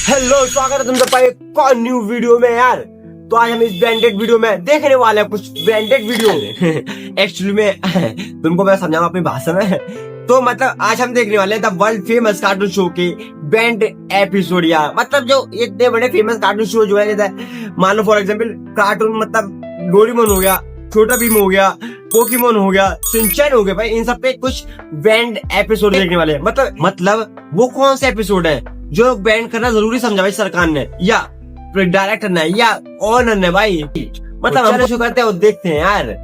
Hello, स्वागत है तुम सबका एक और न्यू वीडियो में यार। तो आज हम इस ब्रांडेड वीडियो में देखने वाले हैं कुछ ब्रांडेड वीडियो। एक्चुअली में तुमको मैं समझाऊंगा अपनी भाषा में। तो मतलब आज हम देखने वाले हैं the world famous cartoon show के बैंड एपिसोड, या मतलब जो इतने बड़े फेमस कार्टून शो जो है, मान लो फॉर एग्जाम्पल कार्टून मतलब डोरेमोन हो गया, छोटा भीम हो गया, पोकेमोन हो गया, शिनचैन हो गया, भाई इन सब पे कुछ बैंड एपिसोड देखने वाले हैं। मतलब वो कौन से एपिसोड है जो बैन करना जरूरी समझा भाई सरकार ने, या डायरेक्टर ने, या ऑनर ने भाई। मतलब हम शुरू करते हैं और देखते हैं यार।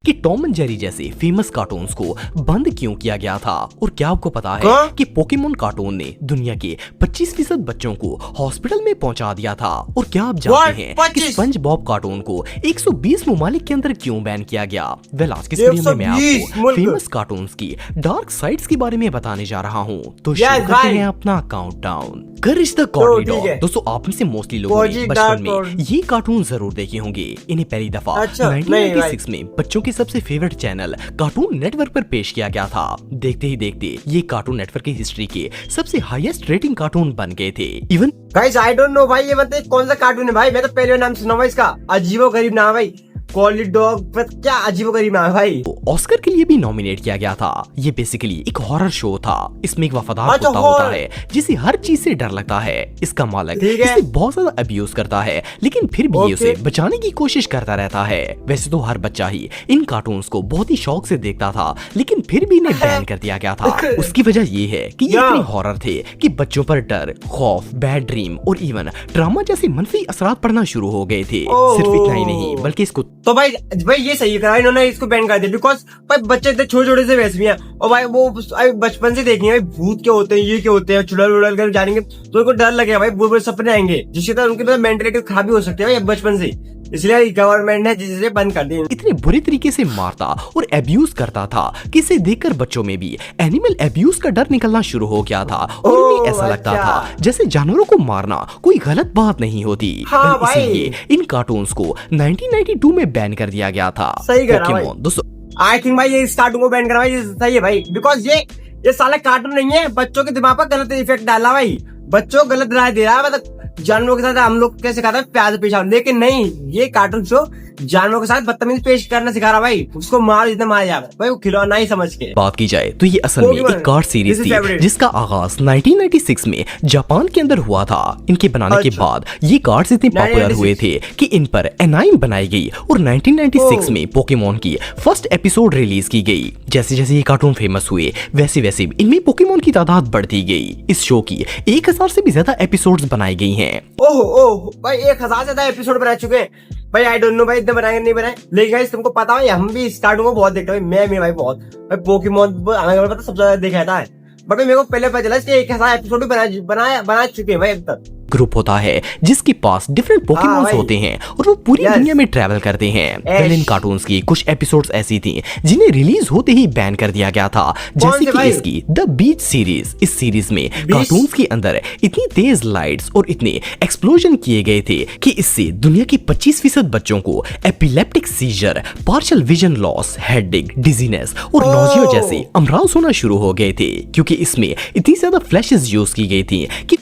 कि टॉम एंड जेरी जैसे फेमस कार्टून्स को बंद क्यों किया गया था, और क्या आपको पता है कि पोकेमोन कार्टून ने दुनिया के 25% बच्चों को हॉस्पिटल में पहुंचा दिया था, और क्या आप जानते हैं कि स्पंज बॉब कार्टून को 120 ममालिक के अंदर क्यों बैन किया गया? वेल, आज के वीडियो में मैं आपको फेमस कार्टून्स की डार्क साइड्स के बारे में बताने जा रहा हूँ। तो शुरू करते हैं अपना countdown. Courage the corny dog. दोस्तों, आप में से मोस्टली लोगों ने बचपन में ये कार्टून जरूर देखे होंगे। इन्हें पहली दफा 1996 में बच्चों के सबसे फेवरेट चैनल कार्टून नेटवर्क पर पेश किया गया था। देखते ही देखते ये कार्टून नेटवर्क की हिस्ट्री के सबसे हाईएस्ट रेटिंग कार्टून बन गए थे। Even guys I don't know भाई, ये मतलब कौन सा कार्टून है भाई? मैं तो पहले नाम सुना हुआ इसका, अजीबोगरीब नाम है भाई, कॉर्नी डॉग। क्या अजीबोगरीब नाम है भाई। ऑस्कर के लिए भी नॉमिनेट किया गया था। ये बेसिकली एक हॉरर शो था। इसमें एक वफादार कुत्ता होता है जिसे हर चीज से डर लगता है। इसका मालिक इसे बहुत ज्यादा अब्यूज करता है, लेकिन फिर भी ये उसे बचाने की कोशिश करता रहता है। वैसे तो हर बच्चा ही इन कार्टून्स को बहुत ही शौक से देखता था, लेकिन फिर भी इन्हें बैन कर दिया गया था। उसकी वजह ये है कि ये इतने हॉरर थे कि बच्चों पर डर, खौफ, बैड ड्रीम और इवन ट्रामा जैसे मनफी असरात पड़ना शुरू हो गए थे। सिर्फ इतना ही नहीं, बल्कि इसको तो भाई ये सही करा इन्होंने, इसको बैन कर दिया। बिकॉज भाई बच्चे इतने छोटे छोटे से वैसे भी हैं, और भाई वो बचपन से देखेंगे भाई भूत क्या होते हैं, ये क्या होते हैं, चुड़ैल उड़ैल कर जानेंगे तो उनको डर लगेगा भाई, बुरे बुरे सपने आएंगे, जिसके तरह उनकी मेंटलिटी खराब भी हो सकती है भाई बचपन से। इसलिए गवर्नमेंट ने जिसे बंद कर दिया। इतने बुरे तरीके से मारता और अब्यूज करता था कि इसे देखकर बच्चों में भी एनिमल अब्यूज का डर निकलना शुरू हो गया था, और उन्हें ऐसा लगता था जैसे जानवरों को मारना कोई गलत बात नहीं होती। इसलिए इन कार्टून्स को 1992 में बैन कर दिया गया था। सही करा भाई। दोस्तों, आई थिंक भाई ये इस कार्टून को बैन करा भाई, ये सही है भाई। बिकॉज ये साला कार्टून नहीं है, बच्चों के दिमाग पर गलत इफेक्ट डाला भाई, बच्चों को गलत राय दे रहा है। मतलब जानवरों के साथ हम लोग कैसे सिखाते हैं प्यार से पेश आओ, लेकिन नहीं, ये कार्टून शो जानवरों के साथ बदतमीजी पेश करना सिखा रहा भाई। उसको मार जितना मारा जाए भाई, वो खिलौना ही समझ के। बात की जाए तो ये असल में एक कार्ड सीरीज थी जिसका आगाज 1996 में जापान के अंदर हुआ था। इनके बनाने के बाद ये कार्ड्स इतने पॉपुलर हुए थे कि इन पर एनाइम बनाई गई, और 1996 में पोकेमोन की फर्स्ट एपिसोड रिलीज की गई। जैसे जैसे ये कार्टून फेमस हुए वैसे वैसे इनमें पोकेमोन की तादाद बढ़ती गई। इस शो की 1000 से भी ज्यादा एपिसोड्स बनाई गई हैं। ओह भाई 1000 से ज्यादा एपिसोड बना चुके हैं भाई। आई डोंट नो भाई इतने बनाए नहीं बनाए, लेकिन गाइस तुमको पता है हम भी इस कार्टून को बहुत देखते हैं भाई। मैं भाई बहुत भाई पोकेमोन हमें पता सबसे ज्यादा देखा था, बट मेरे को पहले पता चला कि 1000 एपिसोड भी बना चुके हैं भाई अब तक। ग्रुप होता है जिसके पास डिफरेंट पोकेमॉन्स होते हैं, और वो पूरी दुनिया में ट्रैवल करते हैं। इन कार्टून्स की कुछ एपिसोड्स ऐसी थी जिन्हें रिलीज होते ही बैन कर दिया गया था, जैसे कि इसकी द बीच सीरीज। इस सीरीज में कार्टून्स के अंदर इतनी तेज लाइट्स और इतने एक्सप्लोजन किए गए थे कि इससे दुनिया के 25% बच्चों को epileptic seizure, partial vision loss, headache, dizziness और नोजिया जैसे अमराज होना शुरू हो गए थे, क्योंकि इसमें इतनी ज्यादा फ्लैशेस यूज की गई थी कि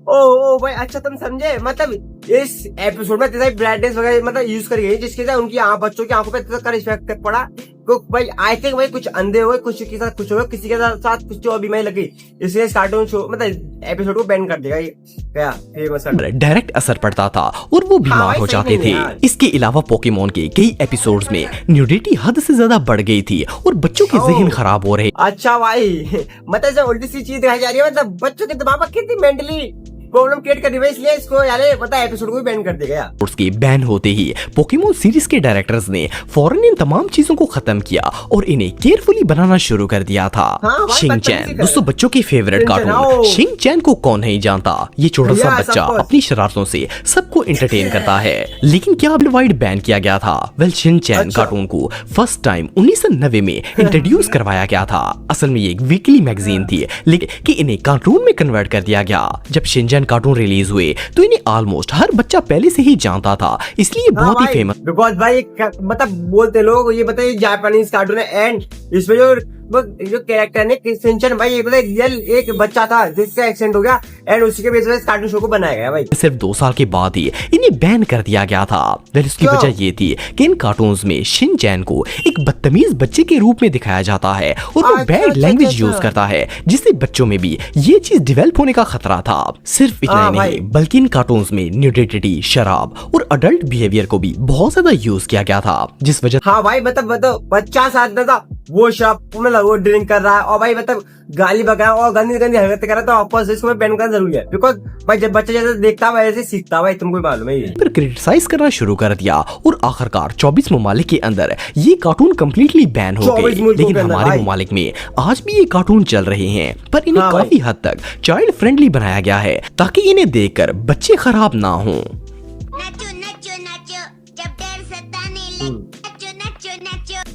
ओ भाई अच्छा तुम समझे। मतलब इस एपिसोड में तेरा ब्राइटनेस वगैरह मतलब यूज करी गई, जिसके साथ उनकी बच्चों की आंखों पे इफेक्ट पड़ा। तो भाई आई थिंक भाई कुछ अंधे हुए, कुछ के साथ कुछ हुआ, किसी के साथ कुछ और बीमारी लगी, इसलिए इस कार्टून शो मतलब एपिसोड को बैन कर देगा। डायरेक्ट असर पड़ता था और वो बीमार हो जाते थे। इसके अलावा पोकेमोन के कई एपिसोड्स में न्यूडिटी हद से ज्यादा बढ़ गई थी और बच्चों के जहन खराब हो रहे। अच्छा भाई मतलब उल्टी सी चीज दिखाई जा रही है, मतलब बच्चों के दिमाग में कितनी मेंटली प्रॉब्लम क्रिएट कर दी है, इसलिए इसको यार पता है एपिसोड को भी बैन कर देगा। उसके बैन होते ही पोकेमोन सीरीज के डायरेक्टर्स ने फौरन इन तमाम चीजों को खत्म किया और इन्हें केयरफुली बनाना शुरू कर दिया था। शिनचैन, दोस्तों बच्चों की फेवरेट कार्टून। शिनचैन को कौन नहीं जानता? ये छोटा सा बच्चा अपनी शरारतों से सबको एंटरटेन करता है, लेकिन क्या वर्ल्ड वाइड बैन किया गया था? वेल, शिनचैन कार्टून को फर्स्ट टाइम 1990 में इंट्रोड्यूस करवाया गया था। असल में ये एक वीकली मैगजीन थी, लेकिन कि इन्हें कार्टून में कन्वर्ट कर दिया गया। जब शिनचैन बैन कार्टून रिलीज हुए तो इन्हें ऑलमोस्ट हर बच्चा पहले से ही जानता था, इसलिए बहुत ही फेमस। बिकॉज भाई मतलब बोलते लोग ये बताइए जापानीज कार्टून है एंड इसमें जो कैरेक्टर है शिनचैन भाई, ये रियल एक बच्चा था जिसका एक्सीडेंट हो गया एंड उसी के बेस पे कार्टून शो को बनाया गया भाई। सिर्फ 2 साल के बाद ही इन्हें बैन कर दिया गया था। वेल उसकी वजह ये थी कि इन कार्टून्स में शिनचैन को एक बदतमीज बच्चे के रूप में दिखाया जाता है और वो बैड लैंग्वेज यूज करता है, जिससे बच्चों में भी ये चीज डेवलप होने का खतरा था। सिर्फ इतना ही नहीं बल्कि इन कार्टून्स में न्यूडिटी, शराब और अडल्ट बिहेवियर को भी बहुत ज्यादा यूज किया गया था, जिस वजह हाँ भाई मतलब बच्चा साथ में था, वो शराब मतलब वो ड्रिंक कर रहा है और भाई मतलब गाली बका और गंदी गंदी हरकतें कर रहा है, तो ऑफकोर्स इसको बैन करना जरूरी है। बिकॉज भाई जब बच्चा जैसे देखता है वैसे सीखता है भाई, तुमको मालूम है। पर क्रिटिसाइज करना शुरू कर दिया और आखिरकार 24 ममालिक के अंदर ये कार्टून कम्प्लीटली बैन हो गए। लेकिन हमारे ममालिक में आज भी ये कार्टून चल रहे हैं, पर इन्हें काफी हद तक चाइल्ड फ्रेंडली बनाया गया है ताकि इन्हें देखकर बच्चे खराब ना हों।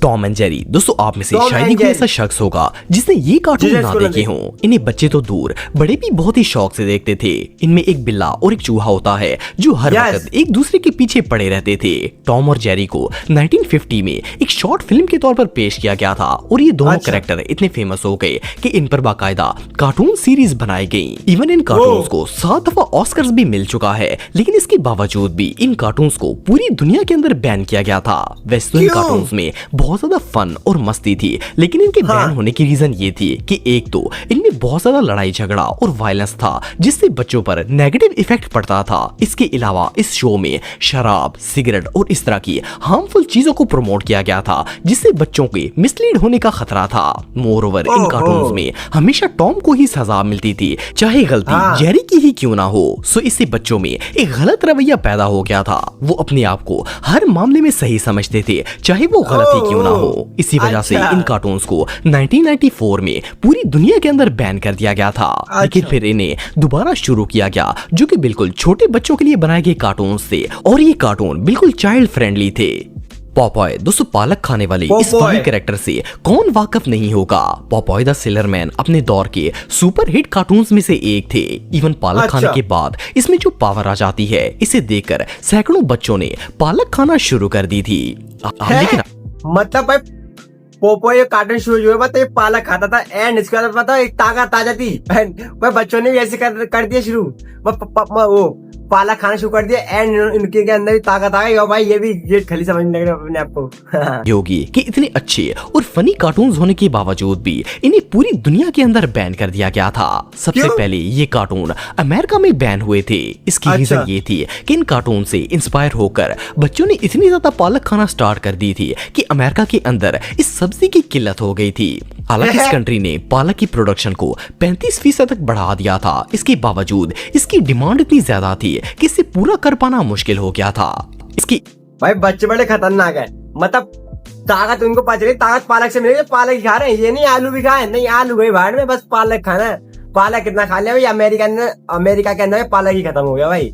टॉम एंड जेरी, दोस्तों आप में से शायद ही कोई ऐसा शख्स होगा जिसने ये कार्टून ना देखे हों। इन्हें बच्चे तो दूर बड़े भी बहुत ही शौक से देखते थे। इनमें एक बिल्ला और एक चूहा होता है जो हर वक्त एक दूसरे के पीछे पड़े रहते थे। टॉम और जेरी को 1950 में एक शॉर्ट फिल्म के तौर पर पेश किया गया था और ये दोनों कैरेक्टर इतने फेमस हो गए कि इन पर बाकायदा कार्टून सीरीज बनाई गई। इवन इन कार्टून को 7 दफा ऑस्कर्स भी मिल चुका है, लेकिन इसके बावजूद भी इन कार्टून को पूरी दुनिया के अंदर बैन किया गया था। वैसे इन कार्टून में बहुत ज्यादा फन और मस्ती थी, लेकिन इनके बैन होने की रीजन ये थी कि एक तो इनमें बहुत ज्यादा लड़ाई झगड़ा और वायलेंस था, जिससे बच्चों पर नेगेटिव इफेक्ट पड़ता था। इसके अलावा इस शो में शराब, सिगरेट और इस तरह की हार्मफुल चीजों को प्रमोट किया गया था, जिससे बच्चों के मिसलीड होने का खतरा था। मोरओवर इन कार्टून्स में हमेशा टॉम को ही सजा मिलती थी, चाहे गलती जेरी की ही क्यों ना हो। सो इससे बच्चों में एक गलत रवैया पैदा हो गया था। वो अपने आप को हर मामले में सही समझते थे, चाहे वो गलती क्यों ना हो। इसी वजह से इन कार्टून्स को 1994 में पूरी दुनिया के अंदर बैन कर दिया गया था। लेकिन फिर इन्हें दोबारा शुरू किया गया, जो कि बिल्कुल छोटे बच्चों के लिए बनाए गए कार्टून्स थे और ये कार्टून बिल्कुल चाइल्ड फ्रेंडली थे। पॉपॉय, दोस्तों पालक खाने वाले इस फनी कैरेक्टर से कौन वाकिफ नहीं होगा। पॉपॉय द सेलर मैन अपने दौर के सुपर हिट कार्टून्स में से एक थे। इवन पालक खाने के बाद इसमें जो पावर आ जाती है, इसे देखकर सैकड़ों बच्चों ने पालक खाना शुरू कर दी थी। लेकिन मतलब भाई पोपो कार्टून शुरू जो है मतलब ये पालक खाता था एंड इसके बाद पता एक ताकत आ जाती भाई, बच्चों ने भी ऐसे कर दिया शुरू, वो पालक खाना शुरू कर दिया एंड इनके अंदर भी ताकत आ गई और भाई ये भी ये खाली समझने लगे अपने आप को। योगी कि इतने अच्छे और फनी कार्टून्स होने के बावजूद भी इन्हें पूरी दुनिया के अंदर बैन कर दिया गया था। सबसे पहले ये कार्टून अमेरिका में बैन हुए थे। इसकी रीजन ये थी कि इन कार्टून से इंस्पायर होकर बच्चों ने इतनी ज्यादा पालक खाना स्टार्ट कर दी थी कि अमेरिका के अंदर इस सब्जी की किल्लत हो गई थी। हालांकि इस कंट्री ने पालक की प्रोडक्शन को 35% तक बढ़ा दिया था। इसके बावजूद इसकी डिमांड इतनी ज्यादा थी कि इसे पूरा कर पाना मुश्किल हो गया था। इसकी भाई बच्चे बड़े खतरनाक है, मतलब ताकत उनको पता चली ताकत पालक से मिलेगी, पालक ही खा रहे हैं, ये नहीं आलू भी खाए, नहीं आलू गई भाड़ में, बस पालक खाना है। पालक कितना खा लिया भाई, अमेरिका के अंदर पालक ही खत्म हो गया भाई।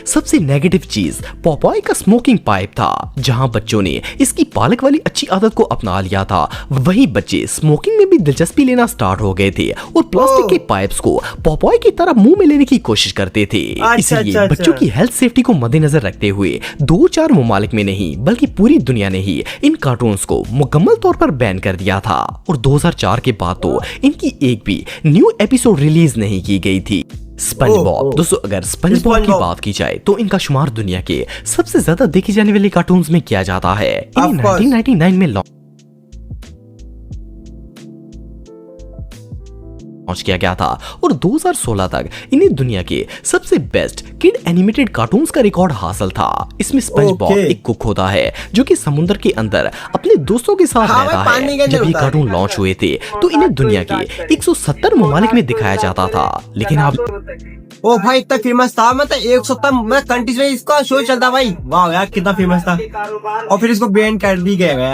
सबसे नेगेटिव चीज पॉपॉय का स्मोकिंग पाइप था। जहां बच्चों ने इसकी पालक वाली अच्छी आदत को अपना लिया था, वहीं बच्चे स्मोकिंग में भी दिलचस्पी लेना स्टार्ट हो गए थे और प्लास्टिक के पाइप्स को पॉपॉय की तरह मुंह में लेने की कोशिश करते थे। इसलिए बच्चों की हेल्थ सेफ्टी को मद्देनजर रखते हुए 2-4 ममालिक में नहीं बल्कि पूरी दुनिया ने ही इन कार्टून्स को मुकम्मल तौर पर बैन कर दिया था और 2004 के बाद तो इनकी एक भी न्यू एपिसोड रिलीज नहीं की गई थी। स्पंजबॉब, दोस्तों अगर स्पंजबॉब की बात की जाए तो इनका शुमार दुनिया के सबसे ज्यादा देखी जाने वाले कार्टून्स में किया जाता है। इन्हें 1999 में लॉन्च किया गया था और 2016 तक इन्हें दुनिया के सबसे बेस्ट किड एनिमेटेड कार्टून्स का रिकॉर्ड हासिल था। इसमें स्पंजबॉब एक कुक होता है जो कि समुद्र के अंदर अपने दोस्तों के साथ रहता है। जब ये कार्टून लॉन्च हुए थे तो इन्हें दुनिया के 170 ममालिक में दिखाया जाता था। लेकिन अब ओ भाई इतना फेमस था, मतलब 170 कंट्रीज में इसका शो चलता भाई। वाह यार कितना फेमस था, और फिर इसको बैन कर दी गया।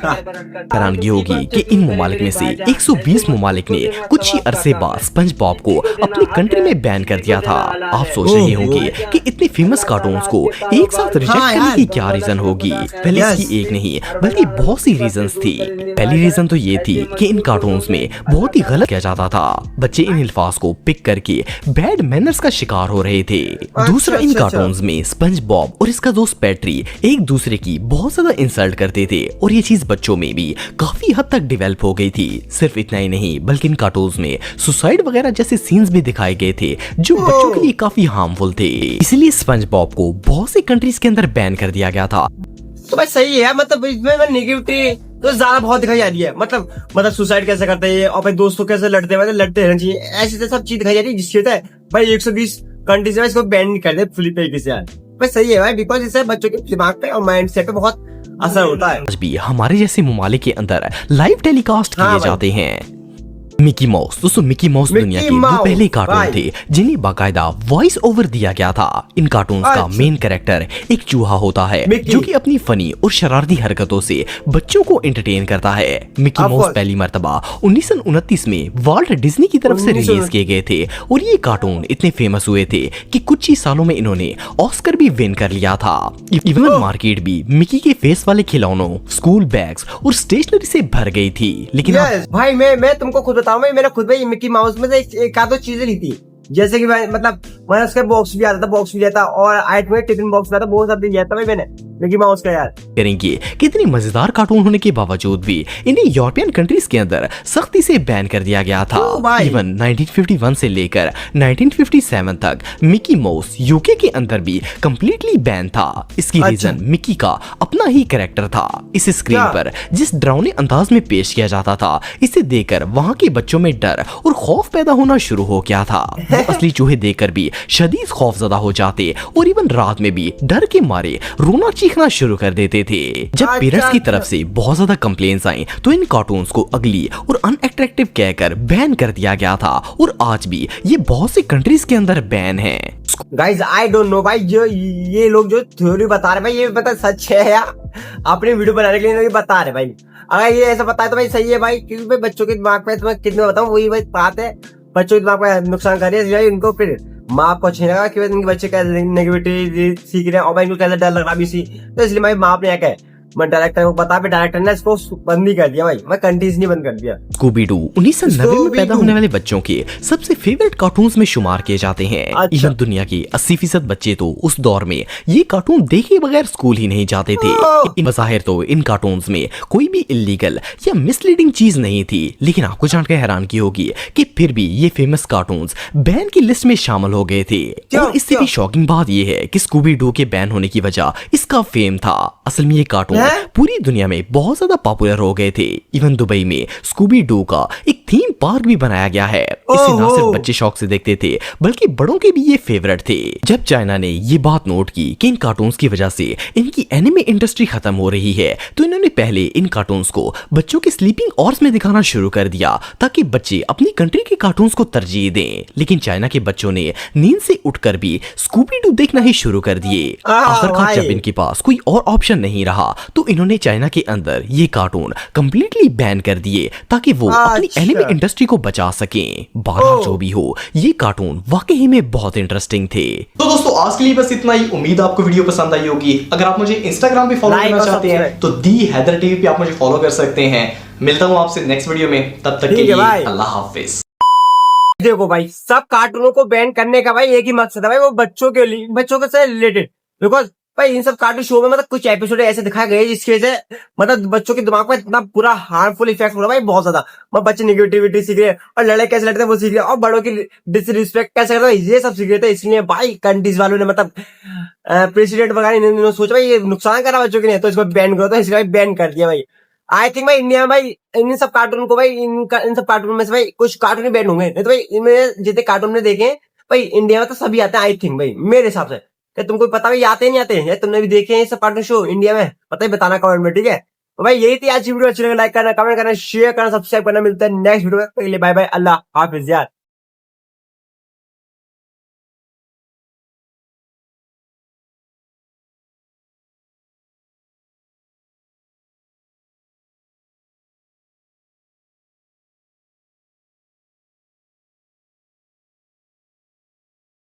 हैरानगी होगी कि इन ममालिक में से 120 ममालिक ने कुछ ही अरसे अरसे बाद स्पंज बॉब को अपनी कंट्री में बैन कर दिया था। आप सोच रहे होंगे कि इतने फेमस कार्टून्स को एक साथ रिजेक्ट करने की क्या रीजन होगी। पहले इसकी एक नहीं बल्कि बहुत सी रीजंस थी। पहली रीजन तो ये थी कि इन कार्टून्स में बहुत ही गलत किया जाता था। बच्चे इन अल्फाज को पिक करके बैड मैनर्स का शिकार हो रहे थे। दूसरा, इन कार्टून्स में स्पंज बॉब और इसका दोस्त पैट्री एक दूसरे की बहुत ज्यादा इंसल्ट करते थे और ये चीज बच्चों में भी काफी हद तक डेवलप हो गई थी। सिर्फ इतना ही नहीं बल्कि इन कार्टून्स में सुसाइड वगैरह जैसे सीन्स भी दिखाए गए थे जो बच्चों के लिए काफी हार्मफुल थे। इसलिए स्पंज बॉब को बहुत सी कंट्रीज के अंदर बैन कर दिया गया था। तो भाई सही है, मतलब इसमें नेगेटिविटी तो ज्यादा बहुत दिखाई जा रही है। मतलब सुसाइड कैसे करते हैं और भाई दोस्तों कैसे लड़ते हैं, लड़ते रहना चाहिए, ऐसी सब चीज दिखाई जा रही है जिसकी वजह से भाई 120 कंट्रीज में इसको बैन नहीं कर दे फुली तरीके से यार। भाई सही है भाई, बिकॉज इससे बच्चों के दिमाग पे और माइंड सेट पे बहुत असर होता है। आज भी हमारे जैसे ममालिक के अंदर लाइव टेलीकास्ट किए जाते हैं। मिकी माउस, दोस्तों मिकी माउस दुनिया के वो पहले कार्टून थे जिन्हें बाकायदा वॉइस ओवर दिया गया था। इन कार्टून्स का मेन कैरेक्टर एक चूहा होता है जो कि अपनी फनी और शरारती हरकतों से बच्चों को एंटरटेन करता है। मिकी माउस पहली मर्तबा 1929 में वॉल्ट डिज्नी की तरफ से रिलीज किए गए थे और ये कार्टून इतने फेमस हुए थे कि कुछ ही सालों में इन्होंने ऑस्कर भी विन कर लिया था। इवन मार्केट भी मिकी के फेस वाले खिलौनों, स्कूल बैग्स और स्टेशनरी से भर गई थी। लेकिन भाई मैं तुमको खुद बताऊं, मैंने खुद भाई मिकी माउस में से एक आध चीजें ली थी, जैसे कि मतलब मैंने उसका बॉक्स भी आता था, बॉक्स भी लिया था और आइट में टिफिन बॉक्स में था, बहुत सब लिया था भाई मैंने मिकी माउस का यार। करेंगे कितनी मजेदार कार्टून होने के बावजूद भी इन्हें यूरोपियन कंट्रीज के अंदर सख्ती से बैन कर दिया गया था। इवन 1951 से लेकर 1957 तक मिकी माउस यूके के अंदर भी कंप्लीटली बैन था। इसकी रीजन मिकी का अपना ही कैरेक्टर था। इस स्क्रीन पर जिस डरावने अंदाज में पेश किया जाता था, इसे देखकर वहाँ के बच्चों में डर और खौफ पैदा होना शुरू हो गया था। वो असली चूहे देखकर भी शदीद खौफजदा हो जाते और इवन रात में भी डर के मारे रोना चीखना शुरू कर देते थे। जब पेरेंट्स की तरफ से बहुत ज्यादा कंप्लेंट्स आई तो इन कार्टून्स को अगली और अनअट्रैक्टिव कहकर बैन कर दिया गया था और आज भी ये बहुत सी कंट्रीज के अंदर बैन है। गाइज आई डोंट नो भाई, जो ये लोग जो थ्योरी बता रहे भाई ये पता सच है या अपने वीडियो बनाने के लिए बता रहे भाई। अगर ये ऐसा बताए तो भाई सही है भाई, क्योंकि भाई बच्चों के दिमाग पे तुम्हें कितने बताऊं वही भाई बात है, बच्चों के दिमाग पे नुकसान कर रही है इनको। फिर माँ को अच्छी लगा कि इनके बच्चे कैसे नेगेटिविटी सीख रहे हैं और भाई इनको कैसे डर लग रहा भी सी, तो इसलिए भाई माँ अपने क्या मैं डायरेक्टर को बता, डायरेक्टर ने इसको बंद नहीं कर दिया भाई, मैं कंट्रीज नहीं बंद कर दिया। स्कूबी डू 1990 में पैदा होने वाले बच्चों के सबसे फेवरेट कार्टून्स में शुमार किए जाते हैं। इवन दुनिया के 80% बच्चे तो उस दौर में ये कार्टून देखे बगैर स्कूल ही नहीं जाते थे। बज़ाहिर तो इन कार्टून्स में कोई भी इलीगल या मिसलीडिंग चीज नहीं थी, लेकिन आपको जानकर हैरानगी होगी कि फिर भी ये फेमस कार्टून्स बैन की लिस्ट में शामिल हो गए थे। और इससे भी शॉकिंग बात ये है कि स्कूबी डू के बैन होने की वजह इसका फेम था। असल में ये कार्टून पूरी दुनिया में बहुत ज्यादा पॉपुलर हो गए थे। इवन दुबई में स्कूबी डू का एक थीम पार्क भी बनाया गया है। इसे ना सिर्फ बच्चे शौक से देखते थे बल्कि बड़ों के भी ये फेवरेट थे। जब चाइना ने ये बात नोट की कि इन कार्टून्स की वजह से इनकी एनिमे इंडस्ट्री खत्म हो रही है, तो इन्होंने पहले इन कार्टून्स को बच्चों के स्लीपिंग आवर्स में दिखाना शुरू कर दिया ताकि बच्चे अपनी कंट्री के कार्टून्स को तरजीह दें। लेकिन चाइना के बच्चों ने नींद से उठकर भी स्कूबी डू देखना ही शुरू कर दिए। आखिरकार जब इनके पास कोई और ऑप्शन नहीं रहा तो इन्होंने चाइना के अंदर ये कार्टून कंप्लीटली बैन कर दिए ताकि वो अपनी एनिमे इंडस्ट्री को बचा सकें। बहरहाल जो भी हो, ये कार्टून वाकई में बहुत इंटरेस्टिंग थे। तो दोस्तों आज के लिए बस इतना ही। उम्मीद आपको वीडियो पसंद आई होगी। अगर आप मुझे इंस्टाग्राम पे फॉलो करना चाहते हैं तो दी हैदर टीवी पे आप मुझे फॉलो कर सकते हैं। मिलता हूं आपसे नेक्स्ट वीडियो में, तब तक के लिए अल्लाह हाफिज। देखो भाई, सब कार्टूनों को बैन करने का भाई एक ही मकसद है भाई, वो बच्चों के लिए, बच्चों के से रिलेटेड। बिकॉज भाई इन सब कार्टून शो में मतलब कुछ एपिसोड ऐसे दिखाए गए जिसकी वजह से मतलब बच्चों के दिमाग में इतना पूरा हार्मफुल इफेक्ट हो रहा है भाई, बहुत ज्यादा। मतलब बच्चे नेगेटिविटी सीख रहे हैं और लड़ाई कैसे लड़ते हैं वो सीख रहे हैं और बड़ों की डिसरिस्पेक्ट कैसे करते हैं ये सब सीख रहे थे। इसलिए भाई कंट्रीज वालों ने मतलब प्रेसिडेंट वगैरह इन्होंने सोचा भाई ये नुकसान कर रहा बच्चों के लिए, तो इसको बैन करो, तो इसलिए बैन कर दिया भाई। आई थिंक भाई इंडिया में भाई इन सब कार्टून को भाई इन सब कार्टून में से भाई कुछ कार्टून ही बैन होंगे, नहीं तो भाई इनमें जितने कार्टून ने देखे भाई इंडिया में तो सभी आते हैं आई थिंक भाई, मेरे हिसाब से। क्या तुमको पता भाई आते नहीं आते हैं? तुमने भी देखे हैं ये सब कार्टून शो इंडिया में? पता ही बताना कमेंट में, ठीक है? तो भाई यही थी आज की वीडियो। अच्छी लगे लाइक करना, कमेंट करना, शेयर करना, सब्सक्राइब करना। मिलता है नेक्स्ट वीडियो में। पहले बाय बाय, अल्लाह हाफिज यार।